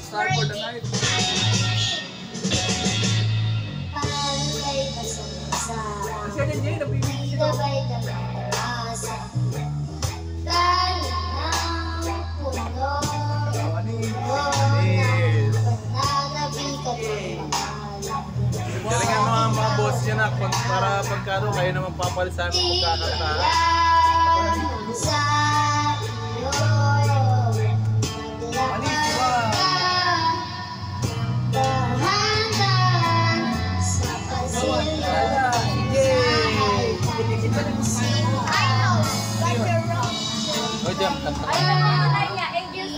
Star for the night. Kasi yan Jay, napibigyan siya. Galingan mga boss yan na para pagkano kayo naman papalisan kung kakanta.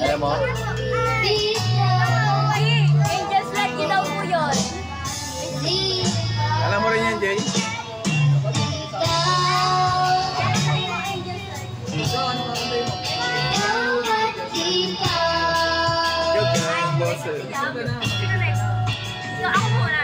Alam mo? Angels like you daw po yun. Alam mo rin yan, Jay? Joke na yung boss eh. Sino next? So, ako muna.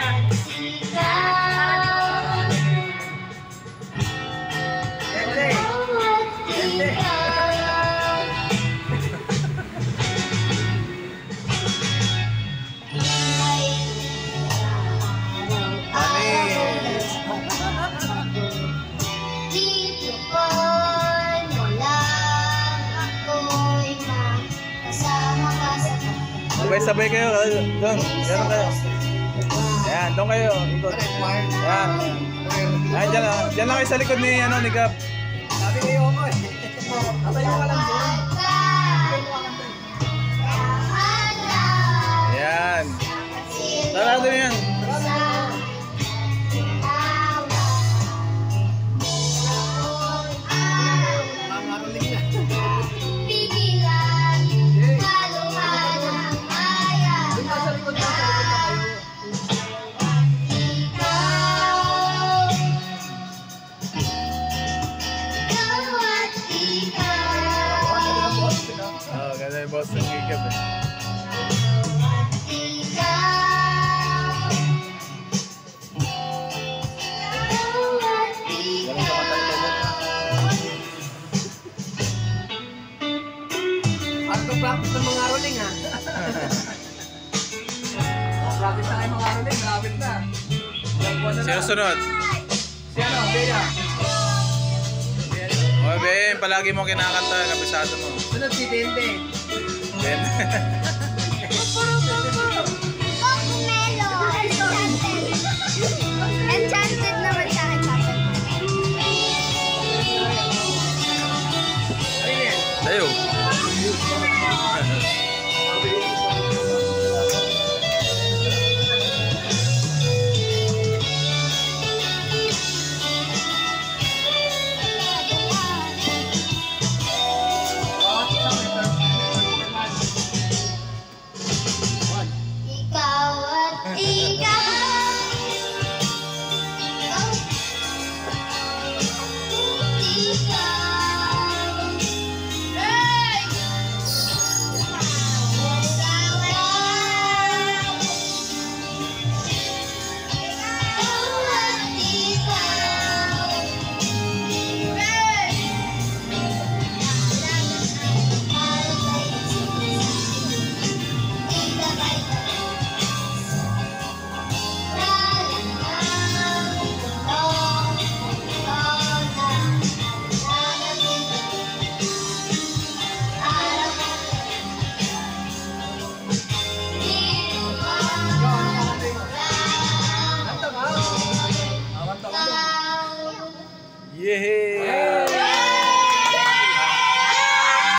Sabay-sabay kayo, doon, gano'n kayo. Ayan, doon kayo, ikot. Ayan. Ayan, dyan lang kayo sa likod ni, ni Gab. Sabi kayo ako eh. Atayo ka lang doon. Ayan. Tara doon yan. Ganda yung boss ng Gigab eh. Practice ng mga rolling ha. Practice na kayo mga rolling, malapit na. Sino sunod? Si ano, Bea. O Bea, palagi mo kinakanta, kabisado mo. Sunod si Dente. Enchanted naman siya. Tayo. Yeah.